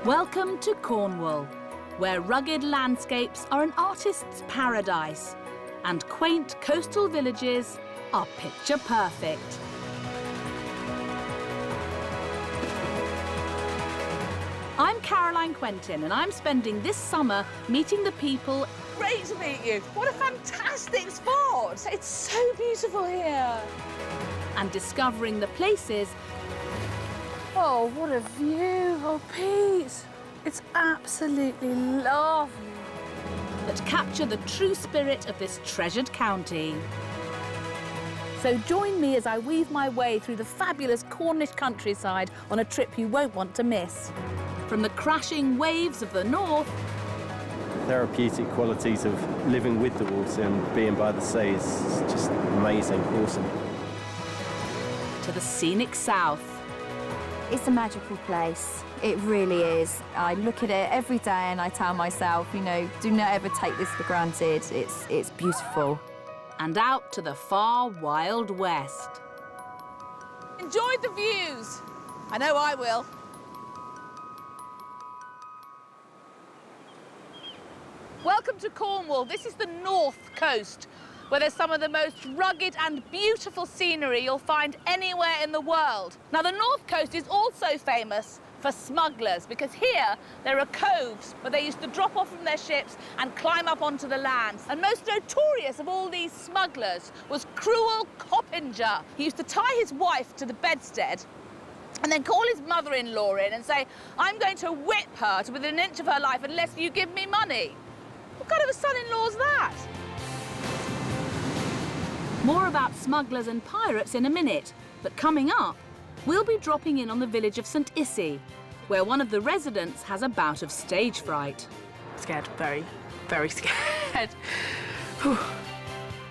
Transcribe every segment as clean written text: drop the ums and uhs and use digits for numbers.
Welcome to Cornwall, where rugged landscapes are an artist's paradise and quaint coastal villages are picture perfect. I'm Caroline Quentin and I'm spending this summer meeting the people. Great to meet you. What a fantastic spot. It's so beautiful here. And discovering the places. Oh, what a view. Oh, Pete. It's absolutely lovely. That capture the true spirit of this treasured county. So join me as I weave my way through the fabulous Cornish countryside on a trip you won't want to miss. From the crashing waves of the north, therapeutic qualities of living with the water and being by the sea is just amazing, awesome. To the scenic south. It's a magical place. It really is. I look at it every day and I tell myself, you know, do not ever take this for granted. It's beautiful. And out to the far Wild West. Enjoy the views. I know I will. Welcome to Cornwall. This is the north coast, where there's some of the most rugged and beautiful scenery you'll find anywhere in the world. Now, the north coast is also famous for smugglers, because here there are coves where they used to drop off from their ships and climb up onto the land. And most notorious of all these smugglers was Cruel Coppinger. He used to tie his wife to the bedstead and then call his mother-in-law in and say, I'm going to whip her to within an inch of her life unless you give me money. What kind of a son-in-law is that? More about smugglers and pirates in a minute, but coming up, we'll be dropping in on the village of St Issy, where one of the residents has a bout of stage fright. Scared, very, very scared.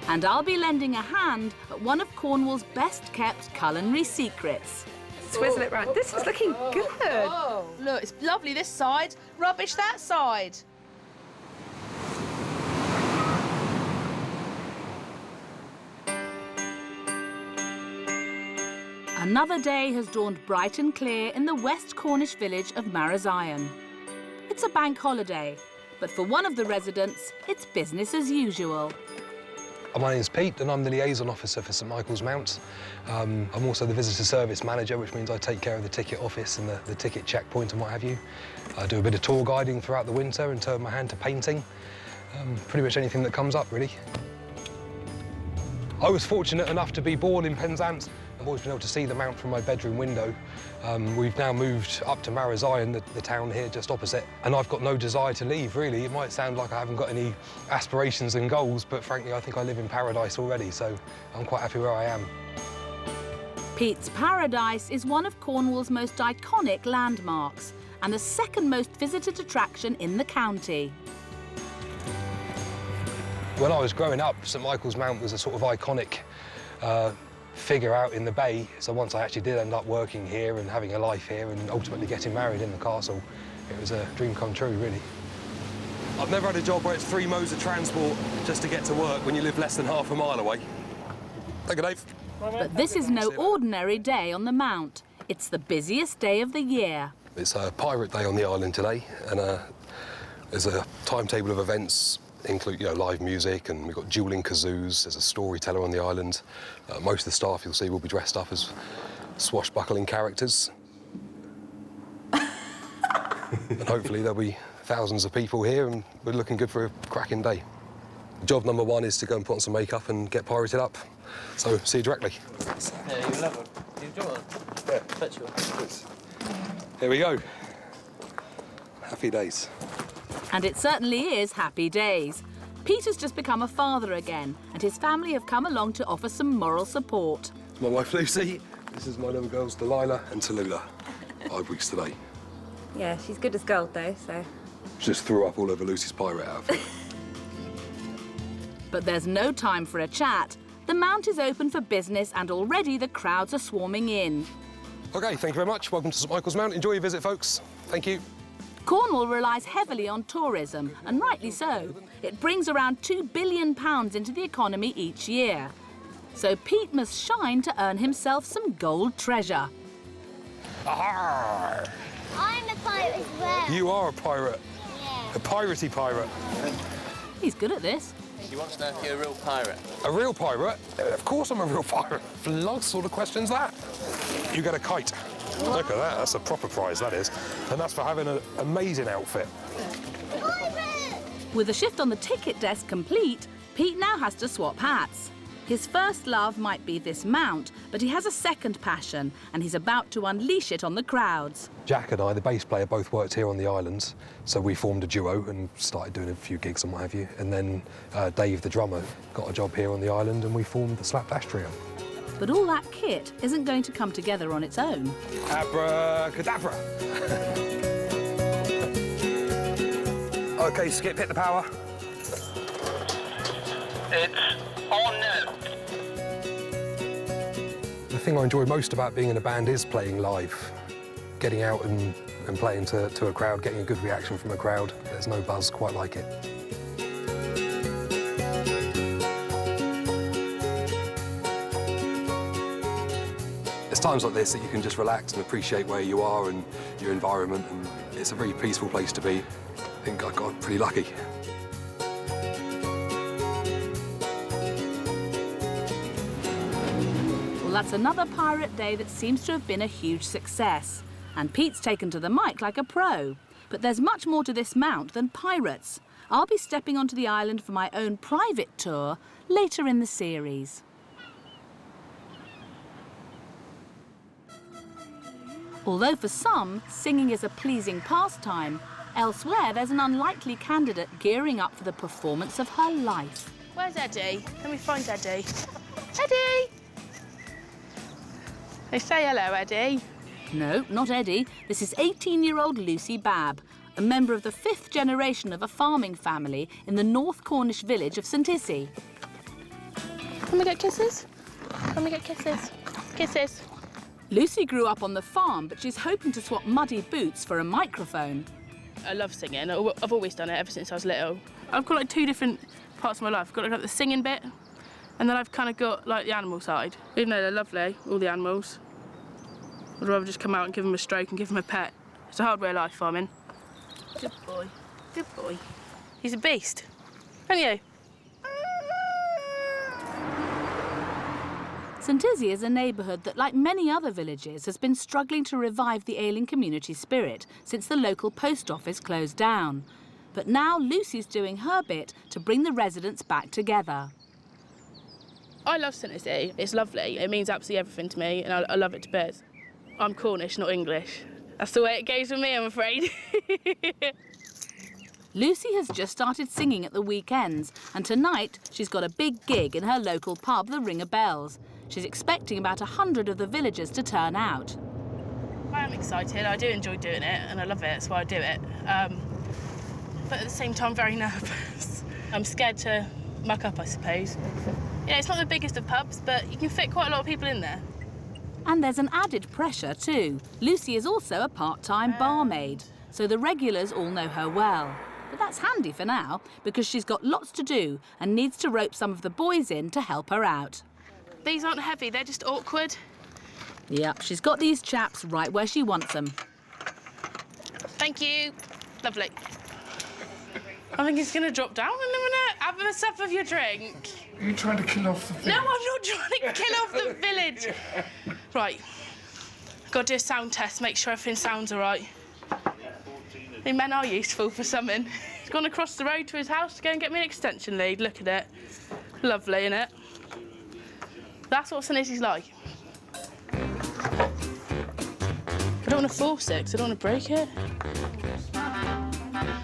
And I'll be lending a hand at one of Cornwall's best-kept culinary secrets. Swizzle it round. This is looking good. Oh. Look, it's lovely this side, rubbish that side. Another day has dawned bright and clear in the West Cornish village of Marazion. It's a bank holiday, but for one of the residents, it's business as usual. My name's Pete and I'm the liaison officer for St Michael's Mount. I'm also the visitor service manager, which means I take care of the ticket office and the ticket checkpoint and what have you. I do a bit of tour guiding throughout the winter and turn my hand to painting. Pretty much anything that comes up, really. I was fortunate enough to be born in Penzance. I've always been able to see the Mount from my bedroom window. We've now moved up to Marazion, the town here just opposite, and I've got no desire to leave, really. It might sound like I haven't got any aspirations and goals, but frankly, I think I live in paradise already, so I'm quite happy where I am. Pete's Paradise is one of Cornwall's most iconic landmarks and the second most visited attraction in the county. When I was growing up, St Michael's Mount was a sort of iconic figure out in the bay. So once I actually did end up working here and having a life here and ultimately getting married in the castle, it was a dream come true, really. I've never had a job where it's 3 modes of transport just to get to work when you live less than half a mile away. Thank you, Dave. But this is no ordinary day on the Mount. It's the busiest day of the year. It's a pirate day on the island today, and there's a timetable of events. Include, live music, and we've got dueling kazoos. There's a storyteller on the island. Most of the staff you'll see will be dressed up as swashbuckling characters. And hopefully there'll be thousands of people here, and we're looking good for a cracking day. Job number 1 is to go and put on some makeup and get pirated up. So, see you directly. Yeah, you love it. You enjoy it? Yeah. Bet you will. Here we go. Happy days. And it certainly is happy days. Peter's just become a father again, and his family have come along to offer some moral support. It's my wife, Lucy. This is my little girls, Delilah and Tallulah. 5 weeks today. Yeah, she's good as gold, though, so... Just threw up all over Lucy's pirate outfit. But there's no time for a chat. The Mount is open for business, and already the crowds are swarming in. OK, thank you very much. Welcome to St Michael's Mount. Enjoy your visit, folks. Thank you. Cornwall relies heavily on tourism, and rightly so. It brings around £2 billion into the economy each year. So Pete must shine to earn himself some gold treasure. Arr! I'm a pirate as well. You are a pirate. Yeah. A piratey pirate. He's good at this. She wants to know if you're a real pirate. A real pirate? Of course I'm a real pirate. What sort of question's that? You get a kite. Look at that, that's a proper prize, that is. And that's for having an amazing outfit. Pirate! With the shift on the ticket desk complete, Pete now has to swap hats. His first love might be this mount, but he has a second passion, and he's about to unleash it on the crowds. Jack and I, the bass player, both worked here on the islands, so we formed a duo and started doing a few gigs and what have you. And then Dave, the drummer, got a job here on the island and we formed the Slapdash Trio. But all that kit isn't going to come together on its own. Abracadabra! OK, Skip, hit the power. It's on now. The thing I enjoy most about being in a band is playing live. Getting out and playing to a crowd, getting a good reaction from a crowd. There's no buzz quite like it. It's times like this that you can just relax and appreciate where you are and your environment, and it's a very peaceful place to be. I think I got pretty lucky. Well, that's another pirate day that seems to have been a huge success. And Pete's taken to the mic like a pro. But there's much more to this mount than pirates. I'll be stepping onto the island for my own private tour later in the series. Although for some, singing is a pleasing pastime, elsewhere there's an unlikely candidate gearing up for the performance of her life. Where's Eddie? Let me find Eddie. Eddie! Hey, say hello, Eddie. No, not Eddie. This is 18-year-old Lucy Babb, a member of the 5th generation of a farming family in the North Cornish village of St Issy. Can we get kisses? Can we get kisses? Kisses. Lucy grew up on the farm, but she's hoping to swap muddy boots for a microphone. I love singing. I've always done it ever since I was little. I've got like 2 different parts of my life. I've got like the singing bit, and then I've kind of got like the animal side. Even though they're lovely, all the animals, I'd rather just come out and give them a stroke and give them a pet. It's a hard way of life, farming. Good boy. Good boy. He's a beast. Aren't you? St Issy is a neighbourhood that, like many other villages, has been struggling to revive the ailing community spirit since the local post office closed down. But now Lucy's doing her bit to bring the residents back together. I love St Issy. It's lovely. It means absolutely everything to me, and I love it to bits. I'm Cornish, not English. That's the way it goes with me, I'm afraid. Lucy has just started singing at the weekends, and tonight she's got a big gig in her local pub, the Ring of Bells. She's expecting about 100 of the villagers to turn out. I am excited. I do enjoy doing it, and I love it. That's why I do it. But at the same time, very nervous. I'm scared to muck up, I suppose. Yeah, it's not the biggest of pubs, but you can fit quite a lot of people in there. And there's an added pressure too. Lucy is also a part-time barmaid, so the regulars all know her well. But that's handy for now, because she's got lots to do and needs to rope some of the boys in to help her out. These aren't heavy, they're just awkward. Yep, she's got these chaps right where she wants them. Thank you. Lovely. I think it's going to drop down in a minute. Have a sip of your drink. Are you trying to kill off the village? No, I'm not trying to kill off the village. Right. Got to do a sound test, make sure everything sounds all right. The men are useful for something. He's gone across the road to his house to go and get me an extension lead. Look at it. Lovely, innit? That's what St Issy's like. I don't want to force it, because I don't want to break it.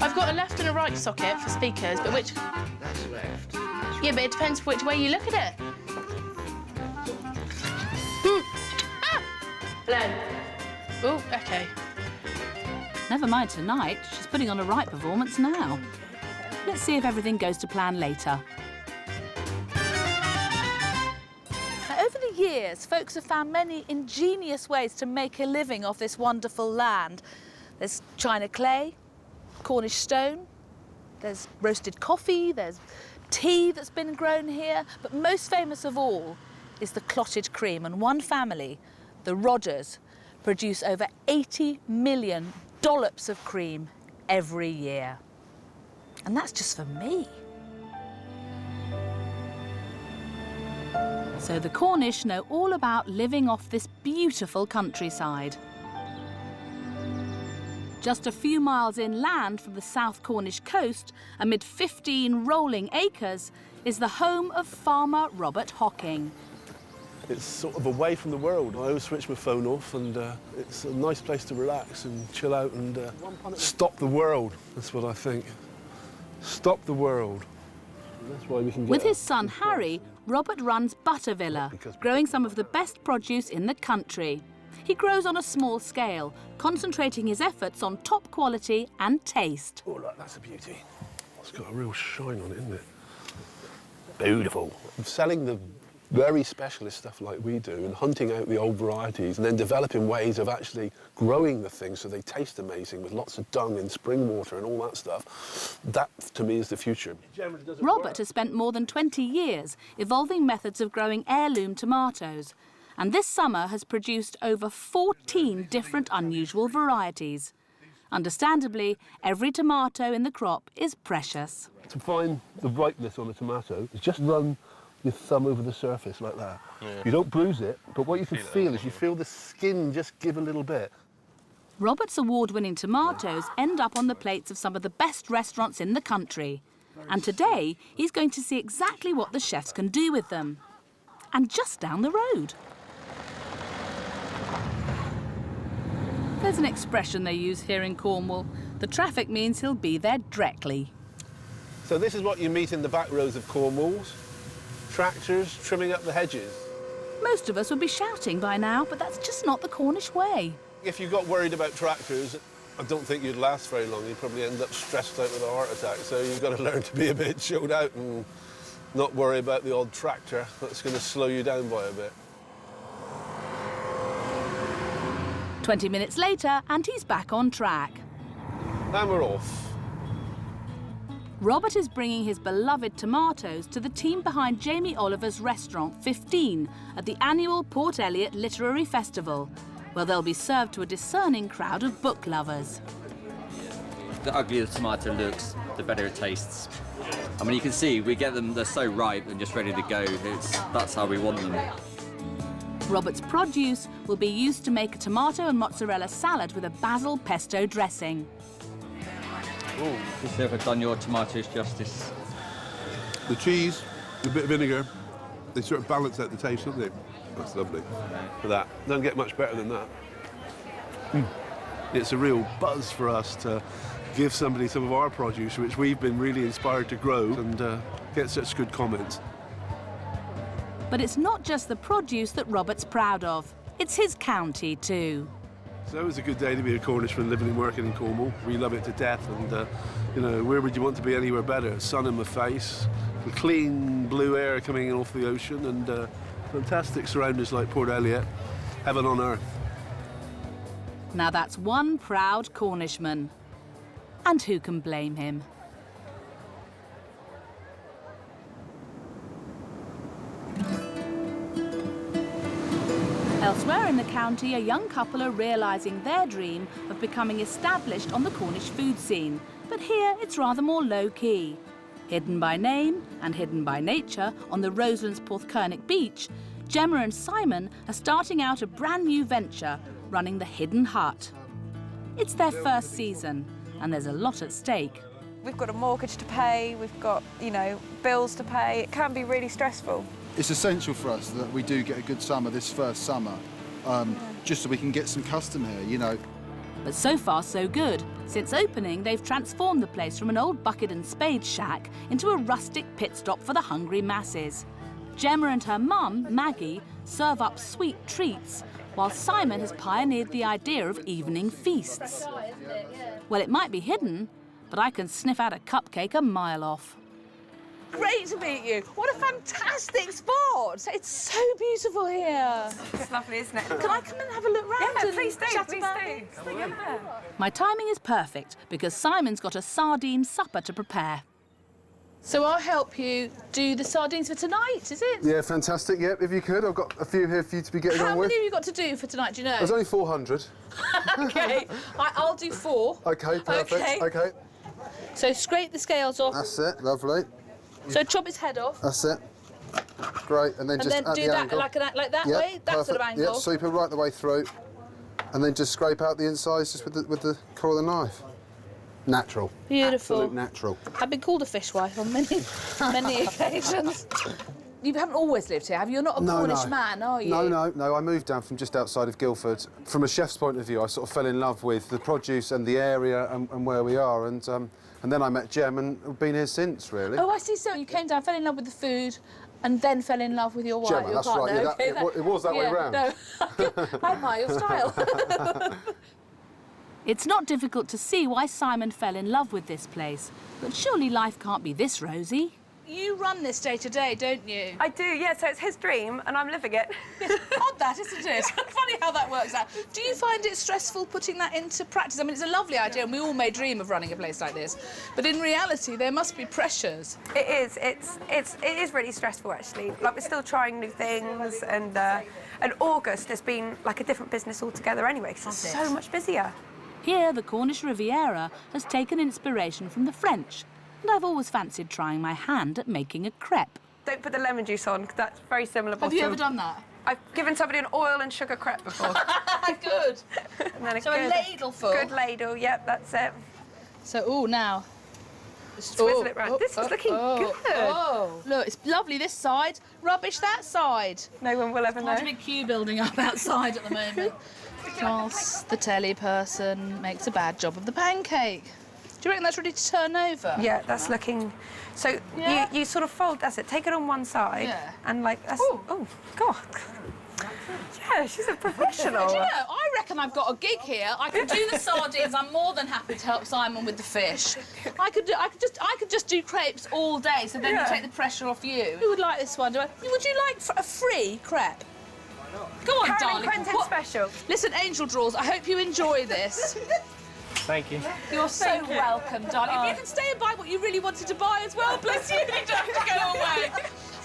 I've got a left and a right socket for speakers, but which... That's left. Yeah, but it depends which way you look at it. Ah! Hello. Oh, OK. Never mind tonight, she's putting on a right performance now. Let's see if everything goes to plan later. Now, over the years, folks have found many ingenious ways to make a living off this wonderful land. There's china clay, Cornish stone, there's roasted coffee, there's tea that's been grown here, but most famous of all is the clotted cream. And one family, the Rodders, produce over 80 million dollops of cream every year. And that's just for me. So the Cornish know all about living off this beautiful countryside. Just a few miles inland from the South Cornish coast, amid 15 rolling acres, is the home of farmer Robert Hocking. It's sort of away from the world. I always switch my phone off, and it's a nice place to relax and chill out and stop the world. That's what I think. Stop the world. And that's why we can get With his son Harry, Robert runs Buttervilla, growing some of the best produce in the country. He grows on a small scale, concentrating his efforts on top quality and taste. Oh, look, that's a beauty. It's got a real shine on it, isn't it? Beautiful. Selling the very specialist stuff like we do and hunting out the old varieties and then developing ways of actually growing the things so they taste amazing with lots of dung and spring water and all that stuff, that, to me, is the future. Robert has spent more than 20 years evolving methods of growing heirloom tomatoes, and this summer has produced over 14 different unusual varieties. Understandably, every tomato in the crop is precious. To find the ripeness on a tomato, is just run your thumb over the surface like that. Yeah. You don't bruise it, but what you can feel is you feel the skin just give a little bit. Robert's award-winning tomatoes end up on the plates of some of the best restaurants in the country. And today, he's going to see exactly what the chefs can do with them. And just down the road. There's an expression they use here in Cornwall. The traffic means he'll be there directly. So this is what you meet in the back rows of Cornwalls. Tractors trimming up the hedges. Most of us would be shouting by now, but that's just not the Cornish way. If you got worried about tractors, I don't think you'd last very long. You'd probably end up stressed out with a heart attack. So you've got to learn to be a bit chilled out and not worry about the odd tractor. That's going to slow you down by a bit. 20 minutes later, and he's back on track. And we're off. Robert is bringing his beloved tomatoes to the team behind Jamie Oliver's restaurant 15 at the annual Port Eliot Literary Festival, where they'll be served to a discerning crowd of book lovers. The uglier the tomato looks, the better it tastes. I mean, you can see we get them, they're so ripe and just ready to go. That's how we want them. Robert's produce will be used to make a tomato and mozzarella salad with a basil pesto dressing. Oh, you've never done your tomatoes justice. The cheese, a bit of vinegar, they sort of balance out the taste, don't they? That's lovely. For that. Don't get much better than that. It's a real buzz for us to give somebody some of our produce, which we've been really inspired to grow, and get such good comments. But it's not just the produce that Robert's proud of. It's his county too. So it was a good day to be a Cornishman living and working in Cornwall. We love it to death, and you know, where would you want to be anywhere better? Sun in my face, the clean blue air coming in off the ocean, and fantastic surroundings like Port Eliot. Heaven on earth. Now that's one proud Cornishman. And who can blame him? Elsewhere in the county, a young couple are realising their dream of becoming established on the Cornish food scene. But here, it's rather more low-key. Hidden by name and hidden by nature on the Roselands Porthcurnick beach, Gemma and Simon are starting out a brand new venture, running the Hidden Hut. It's their first season, and there's a lot at stake. We've got a mortgage to pay, we've got, you know, bills to pay. It can be really stressful. It's essential for us that we do get a good summer this first summer, just so we can get some custom here, you know. But so far, so good. Since opening, they've transformed the place from an old bucket and spade shack into a rustic pit stop for the hungry masses. Gemma and her mum, Maggie, serve up sweet treats, while Simon has pioneered the idea of evening feasts. Well, it might be hidden, but I can sniff out a cupcake a mile off. Great to meet you. What a fantastic spot. It's so beautiful here. It's lovely, isn't it? Can I come and have a look round? Yeah, and please do, chat please about do. it? Yeah. My timing is perfect because Simon's got a sardine supper to prepare. So I'll help you do the sardines for tonight, is it? Yeah, fantastic. Yep, if you could. I've got a few here for you to be getting on How with. many have you got to do for tonight, do you know? There's only 400. OK, I'll do 4. OK, perfect. OK. So scrape the scales off. That's it, lovely. So chop his head off. That's it. Great, and then just at do the that angle. like that Yep, way, that perfect. sort of angle. Yep, sweep it right the way through, and then just scrape out the insides just with the core of the knife. Natural. Beautiful. Absolute natural. I've been called a fishwife on many occasions. You haven't always lived here, have you? You're not a Cornish man, are you? No. I moved down from just outside of Guildford. From a chef's point of view, I sort of fell in love with the produce and the area and where we are, and then I met Jem and have been here since, really. Oh, I see. So you came down, fell in love with the food, and then fell in love with your wife, Gemma, your that's partner. right. Yeah, Okay, it was that way round. No, I admire your style. It's not difficult to see why Simon fell in love with this place, but surely life can't be this rosy. You run this day to day, don't you? I do, yeah, so it's his dream and I'm living it. Odd that, isn't it? Funny how that works out. Do you find it stressful putting that into practice? I mean, it's a lovely idea and we all may dream of running a place like this, but in reality, there must be pressures. It is. It is really stressful, actually. Like, we're still trying new things, and August has been like a different business altogether anyway, because it's so much busier. Here, the Cornish Riviera has taken inspiration from the French, and I've always fancied trying my hand at making a crepe. Don't put the lemon juice on, because that's very similar. Have you ever done that? I've given somebody an oil and sugar crepe before. Good. And then So a ladleful? Good ladle, yep, that's it. So, now. Swizzle it round. This is looking good. Oh, look, it's lovely this side, rubbish that side. No one will ever know. Quite a big queue building up outside at the moment. Whilst the telly person makes a bad job of the pancake. Do you reckon that's ready to turn over? Yeah, that's looking... So you sort of fold, that's it, take it on one side and like, that's... Oh, God. Yeah, she's a professional. Do you know, I reckon I've got a gig here. I can do the sardines. I'm more than happy to help Simon with the fish. I could just do crepes all day, so then you take the pressure off you. Who would like this one? Would you like a free crepe? Go on, Caroline darling. Quentin special. Listen, Angel Draws, I hope you enjoy this. Thank you. You're so welcome, darling. If you can stay and buy what you really wanted to buy as well, bless you, you don't have to go away.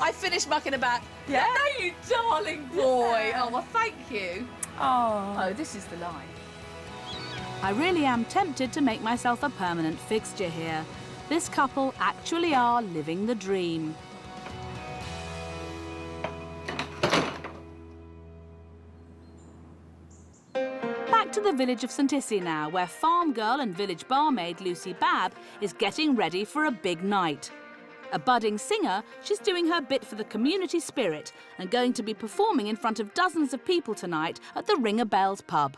I finished mucking about. Yeah? No, you darling boy. Oh, well, thank you. Oh, this is the line. I really am tempted to make myself a permanent fixture here. This couple actually are living the dream. Back to the village of St Issy now, where farm girl and village barmaid Lucy Babb is getting ready for a big night. A budding singer, she's doing her bit for the community spirit and going to be performing in front of dozens of people tonight at the Ring a Bells pub.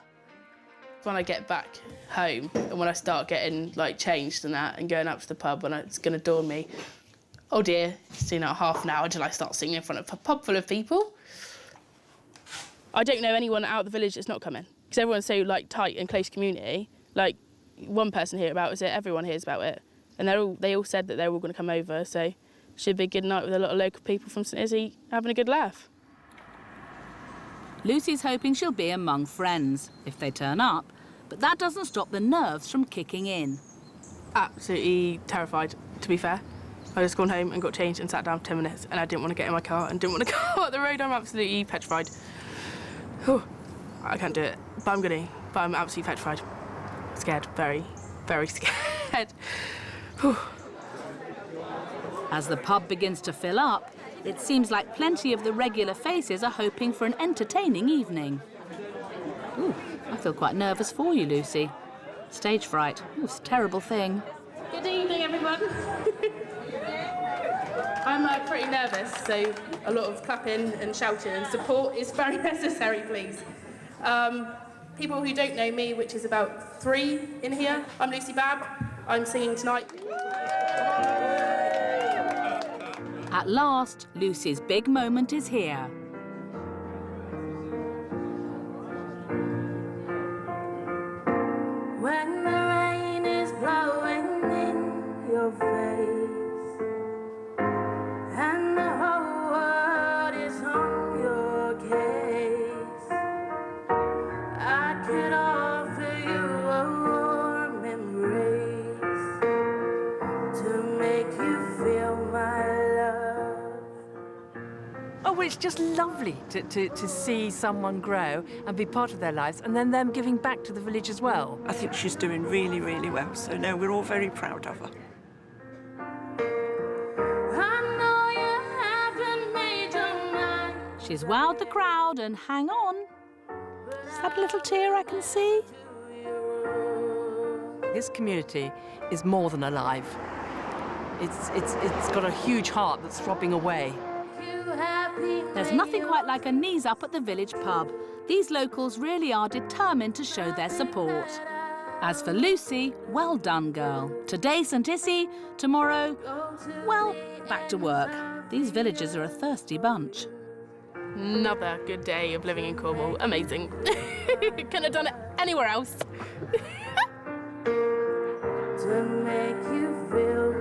When I get back home and when I start getting like changed and that and going up to the pub, when it's going to dawn me, oh dear, it's been out half an hour till I start singing in front of a pub full of people. I don't know anyone out of the village that's not coming because everyone's so like tight and close community. Like one person hears about it, everyone hears about it. And they all said that they're all going to come over, so should be a good night with a lot of local people from St Issy having a good laugh. Lucy's hoping she'll be among friends if they turn up, but that doesn't stop the nerves from kicking in. Absolutely terrified, to be fair. I just gone home and got changed and sat down for 10 minutes and I didn't want to get in my car and didn't want to go up the road. I'm absolutely petrified. Whew. I can't do it, but I'm going to. But I'm absolutely petrified. Scared, very, very scared. As the pub begins to fill up, it seems like plenty of the regular faces are hoping for an entertaining evening. Ooh, I feel quite nervous for you, Lucy. Stage fright. Ooh, it's a terrible thing. Good evening, everyone. I'm pretty nervous, so a lot of clapping and shouting and support is very necessary, please. People who don't know me, which is about 3 in here, I'm Lucy Babb. I'm singing tonight. At last, Lucy's big moment is here. When the rain is blowing in your face and the whole world is on your case, I could offer you a warm embrace to make you feel it's just lovely to see someone grow and be part of their lives, and then them giving back to the village as well. I think she's doing really, really well. So, no, we're all very proud of her. She's wowed the crowd, and hang on. Is that a little tear I can see? This community is more than alive. It's got a huge heart that's throbbing away. There's nothing quite like a knees up at the village pub. These locals really are determined to show their support. As for Lucy, well done, girl. Today St Issy, tomorrow, well, back to work. These villagers are a thirsty bunch. Another good day of living in Cornwall. Amazing. Couldn't have done it anywhere else. To make you feel